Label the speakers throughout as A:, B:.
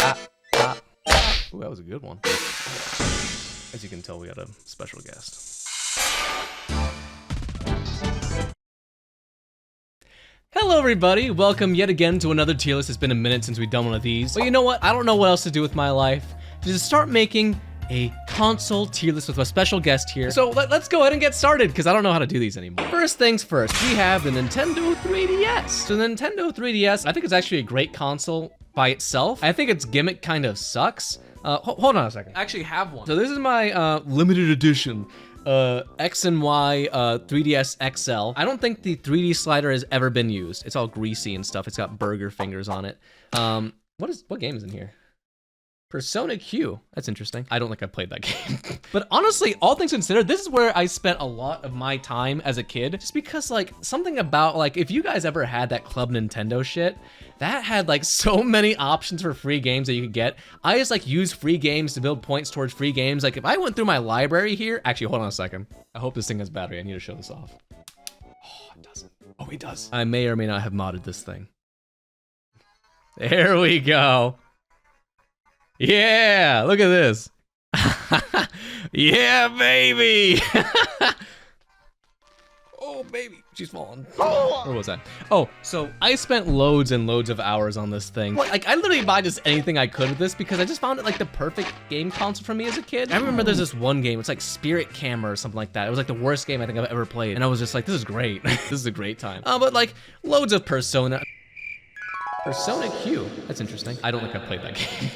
A: Ooh, that was a good one. As you can tell, we got a special guest. Hello everybody, welcome yet again to another tier list. It's been a minute since we've done one of these. But you know what? I don't know what else to do with my life. Just start making a console tier list with a special guest here. So let's go ahead and get started, because I don't know how to do these anymore. First things first, we have the Nintendo 3DS. So the Nintendo 3DS, I think it's actually a great console by itself. I think its gimmick kind of sucks. Hold on a second. I actually have one. So this is my limited edition X and Y 3DS XL. I don't think the 3D slider has ever been used. It's all greasy and stuff. It's got burger fingers on it. What game is in here? Persona Q. That's interesting. I don't think I played that game. But honestly, all things considered, this is where I spent a lot of my time as a kid. Just because like something about like, if you guys ever had that Club Nintendo shit, that had like so many options for free games that you could get. I just like use free games to build points towards free games. Like if I went through my library here, actually hold on a second. I hope this thing has battery. I need to show this off. Oh, it doesn't. Oh, it does. I may or may not have modded this thing. There we go. Yeah, look at this. Yeah, baby. Oh, baby, she's falling. Where was that? Oh, so I spent loads and loads of hours on this thing. Like, I literally buy just anything I could with this because I just found it like the perfect game console for me as a kid. I remember there's this one game, it's like Spirit Camera or something like that. It was like the worst game I think I've ever played. And I was just like, this is great. This is a great time. But like, loads of Persona. Persona Q, that's interesting. I don't think I played that game.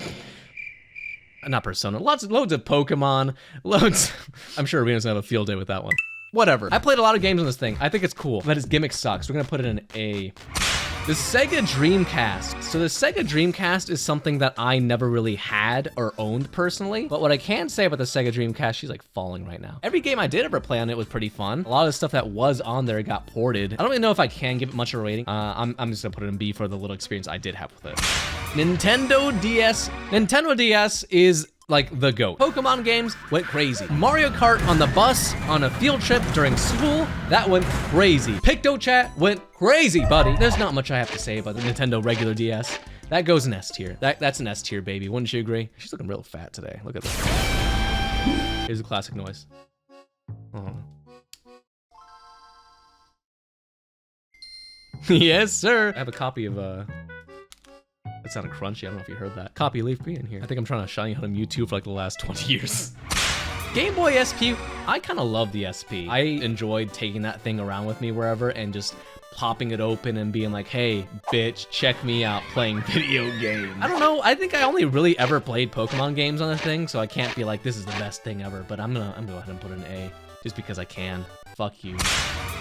A: Not Persona, loads of Pokemon, loads. I'm sure Arena's gonna have a field day with that one. Whatever. I played a lot of games on this thing. I think it's cool, but his gimmick sucks. We're gonna put it in an A. The Sega Dreamcast. So the Sega Dreamcast is something that I never really had or owned personally, but what I can say about the Sega Dreamcast, she's like falling right now. Every game I did ever play on it was pretty fun. A lot of the stuff that was on there got ported. I don't really know if I can give it much of a rating. I'm just gonna put it in B for the little experience I did have with it. Nintendo DS. Nintendo DS is like the GOAT. Pokemon games went crazy. Mario Kart on the bus on a field trip during school, that went crazy. PictoChat went crazy, buddy. There's not much I have to say about the Nintendo regular DS. That goes in S tier. That's an S tier, baby. Wouldn't you agree? She's looking real fat today. Look at this. Here's a classic noise. Oh. Yes, sir. I have a copy of That sounded crunchy, I don't know if you heard that. Copy Leaf B in here. I think I'm trying to shine you out on YouTube for like the last 20 years. Game Boy SP, I kind of love the SP. I enjoyed taking that thing around with me wherever and just popping it open and being like, hey, bitch, check me out playing video games. I don't know, I think I only really ever played Pokemon games on the thing, so I can't be like, this is the best thing ever, but I'm gonna go ahead and put an A, just because I can. Fuck you.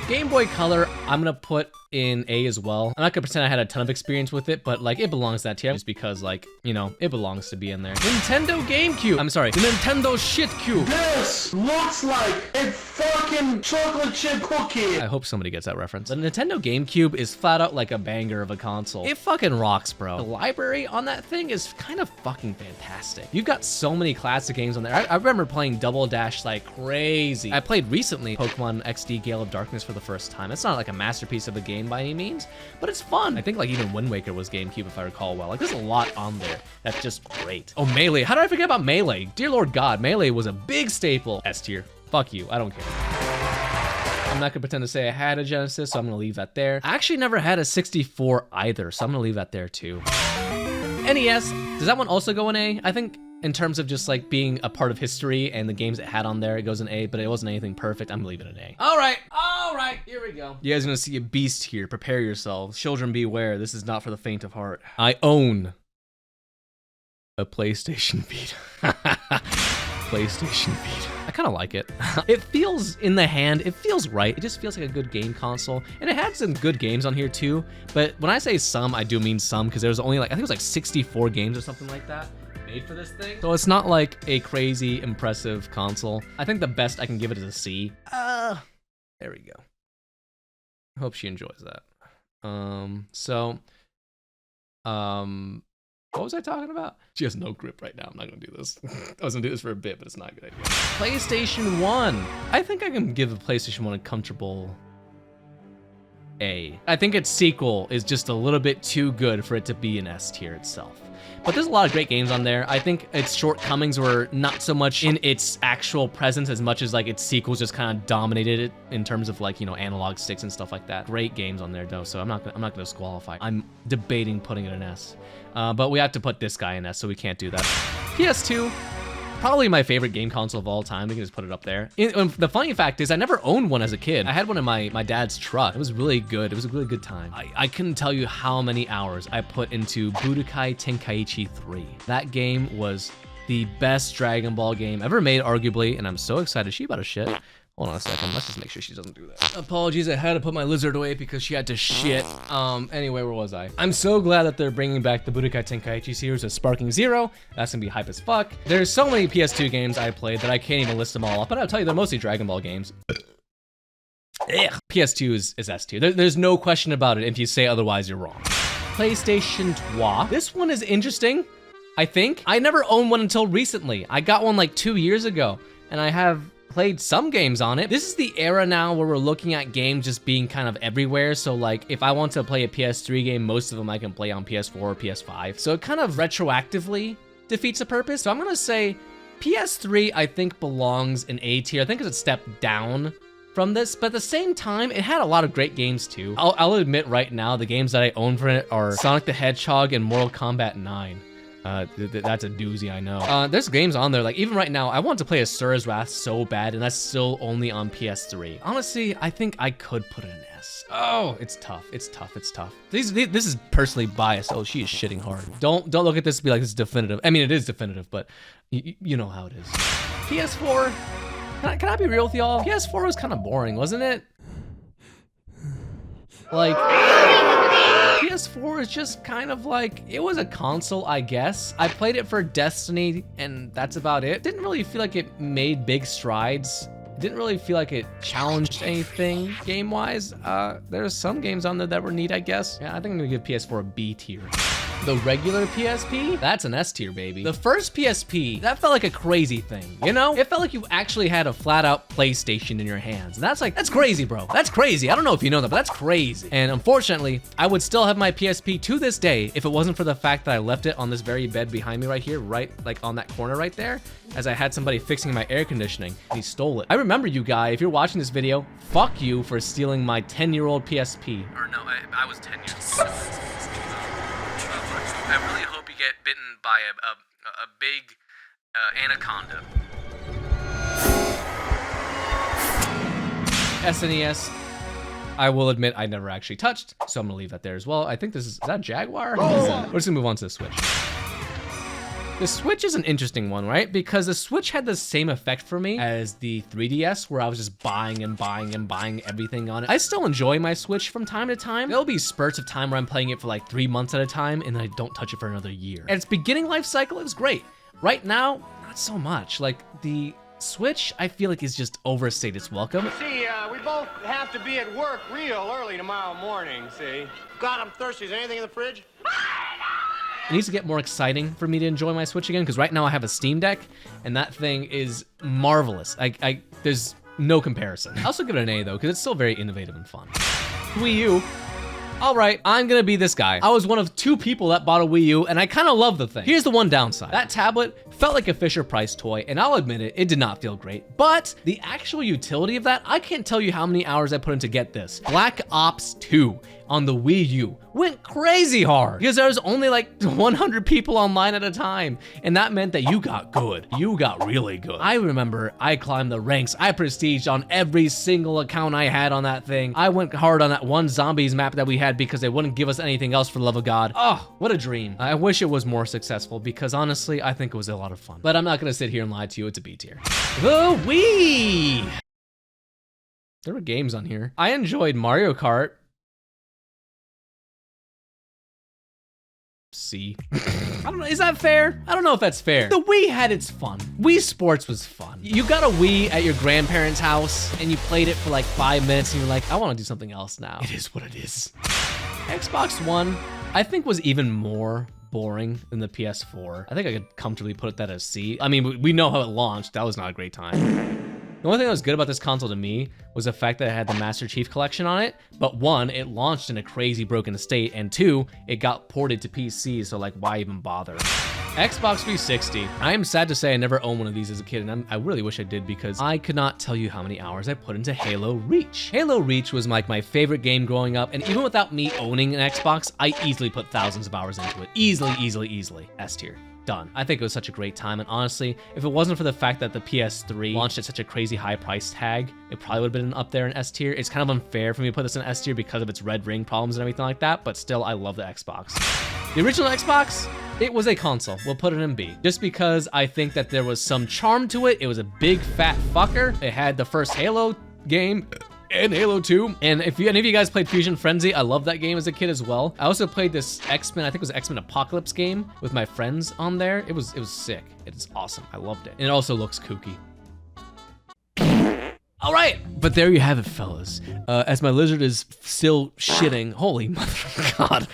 A: Game Boy Color, I'm gonna put in A as well. I'm not gonna pretend I had a ton of experience with it, but like it belongs to that tier just because like, you know, it belongs to be in there. Nintendo GameCube. I'm sorry, the Nintendo shit cube.
B: This looks like a fucking chocolate chip cookie.
A: I hope somebody gets that reference. The Nintendo GameCube is flat out like a banger of a console. It fucking rocks, bro. The library on that thing is kind of fucking fantastic. You've got so many classic games on there. I remember playing Double Dash like crazy. I played recently Pokemon XD Gale of Darkness for the first time. It's not like a masterpiece of a game by any means, but it's fun. I think like even Wind Waker was GameCube if I recall well. Like there's a lot on there that's just great. Oh, Melee. How did I forget about Melee? Dear Lord God, Melee was a big staple. S tier. Fuck you. I don't care. I'm not gonna pretend to say I had a Genesis, so I'm gonna leave that there. I actually never had a 64 either, so I'm gonna leave that there too. NES, does that one also go in A? I think in terms of just like being a part of history and the games it had on there, it goes in A, but it wasn't anything perfect. I'm gonna leave it in A. All right, here we go. You guys are gonna see a beast here. Prepare yourselves. Children beware, this is not for the faint of heart. I own a PlayStation Vita. PlayStation Vita. I kind of like it. It feels in the hand, it feels right. It just feels like a good game console. And it had some good games on here too. But when I say some, I do mean some, because there's only like, I think it was like 64 games or something like that made for this thing. So it's not like a crazy impressive console. I think the best I can give it is a C. There we go. I hope she enjoys that. What was I talking about? She has no grip right now. I'm not gonna do this. I was gonna do this for a bit, but it's not a good idea. PlayStation 1. I think I can give the PlayStation 1 a comfortable A. I think its sequel is just a little bit too good for it to be an S tier itself. But there's a lot of great games on there. I think its shortcomings were not so much in its actual presence as much as like its sequels just kind of dominated it in terms of like, you know, analog sticks and stuff like that. Great games on there though, so I'm not gonna disqualify. I'm debating putting it in S. But we have to put this guy in S, so we can't do that. PS2. Probably my favorite game console of all time. We can just put it up there. The funny fact is I never owned one as a kid. I had one in my dad's truck. It was really good. It was a really good time. I couldn't tell you how many hours I put into Budokai Tenkaichi 3. That game was the best Dragon Ball game ever made, arguably, and I'm so excited. She about to shit. Hold on a second, let's just make sure she doesn't do that. Apologies, I had to put my lizard away because she had to shit. Anyway, where was I? I'm so glad that they're bringing back the Budokai Tenkaichi series with Sparking Zero. That's gonna be hype as fuck. There's so many PS2 games I played that I can't even list them all up, but I'll tell you, they're mostly Dragon Ball games. Ugh. PS2 is S tier. There's no question about it. If you say otherwise, you're wrong. PlayStation 2. This one is interesting, I think. I never owned one until recently. I got one like 2 years ago, and I have played some games on it. This is the era now where we're looking at games just being kind of everywhere. So like if I want to play a PS3 game, most of them I can play on PS4 or PS5. So it kind of retroactively defeats the purpose. So I'm gonna say PS3 I think belongs in A tier. I think it's a step down from this, but at the same time, it had a lot of great games too. I'll admit right now, the games that I own for it are Sonic the Hedgehog and Mortal Kombat 9. That's a doozy, I know. There's games on there, like even right now, I want to play Asura's Wrath so bad, and that's still only on PS3. Honestly, I think I could put it in S. Oh, it's tough, it's tough, it's tough. This is personally biased. Oh, she is shitting hard. Don't look at this and be like, this is definitive. I mean, it is definitive, but you know how it is. PS4, can I be real with y'all? PS4 was kind of boring, wasn't it? Like, PS4 is just kind of like, it was a console, I guess. I played it for Destiny, and that's about it. Didn't really feel like it made big strides. Didn't really feel like it challenged anything game-wise. There's some games on there that were neat, I guess. Yeah, I think I'm gonna give PS4 a B tier. The regular PSP, that's an S tier, baby. The first PSP, that felt like a crazy thing, you know? It felt like you actually had a flat out PlayStation in your hands. And that's crazy, bro. That's crazy. I don't know if you know that, but that's crazy. And unfortunately, I would still have my PSP to this day if it wasn't for the fact that I left it on this very bed behind me right here, right like on that corner right there, as I had somebody fixing my air conditioning, and he stole it. I remember you, guy, if you're watching this video, fuck you for stealing my 10-year-old PSP. Or no, I was 10 years old. I really hope you get bitten by a big anaconda. SNES, I will admit I never actually touched, so I'm gonna leave that there as well. I think is that Jaguar? Oh. We're just gonna move on to the Switch. The Switch is an interesting one, right? Because the Switch had the same effect for me as the 3DS, where I was just buying and buying and buying everything on it. I still enjoy my Switch from time to time. There'll be spurts of time where I'm playing it for like 3 months at a time, and then I don't touch it for another year. At its beginning life cycle, it was great. Right now, not so much. Like the Switch, I feel like is just overstayed its welcome.
C: See, we both have to be at work real early tomorrow morning, see? God, I'm thirsty. Is there anything in the fridge?
A: It needs to get more exciting for me to enjoy my Switch again, because right now I have a Steam Deck, and that thing is marvelous. There's no comparison. I also give it an A though, because it's still very innovative and fun. Wii U. All right, I'm gonna be this guy. I was one of 2 people that bought a Wii U, and I kind of love the thing. Here's the one downside. That tablet felt like a Fisher-Price toy, and I'll admit it, it did not feel great. But the actual utility of that, I can't tell you how many hours I put in to get this. Black Ops 2 on the Wii U went crazy hard because there was only like 100 people online at a time, and that meant that you got good. You got really good. I remember I climbed the ranks. I prestiged on every single account I had on that thing. I went hard on that one zombies map that we had because they wouldn't give us anything else for the love of God. Oh, what a dream. I wish it was more successful because honestly, I think it was a lot of fun. But I'm not gonna sit here and lie to you, it's a B tier. The Wii! There were games on here. I enjoyed Mario Kart. C. I don't know, is that fair? I don't know if that's fair. The Wii had its fun. Wii Sports was fun. You got a Wii at your grandparents' house and you played it for like 5 minutes and you're like, I wanna do something else now. It is what it is. Xbox One, I think was even more boring than the PS4. I think I could comfortably put that as C. I mean, we know how it launched. That was not a great time. The only thing that was good about this console to me was the fact that it had the Master Chief Collection on it, but one, it launched in a crazy broken state, and two, it got ported to PC, so like, why even bother? Xbox 360. I am sad to say I never owned one of these as a kid, and I really wish I did because I could not tell you how many hours I put into Halo Reach. Halo Reach was like my favorite game growing up, and even without me owning an Xbox, I easily put thousands of hours into it. Easily. S tier. Done. I think it was such a great time, and honestly, if it wasn't for the fact that the PS3 launched at such a crazy high price tag, it probably would have been up there in S tier. It's kind of unfair for me to put this in S tier because of its red ring problems and everything like that, but still, I love the Xbox. The original Xbox, it was a console. We'll put it in B. Just because I think that there was some charm to it. It was a big fat fucker. It had the first Halo game and Halo 2. And if any of you guys played Fusion Frenzy, I loved that game as a kid as well. I also played this X-Men, I think it was X-Men Apocalypse game with my friends on there. It was sick. It is awesome. I loved it. And it also looks kooky. All right, but there you have it, fellas. As my lizard is still shitting, holy mother of God.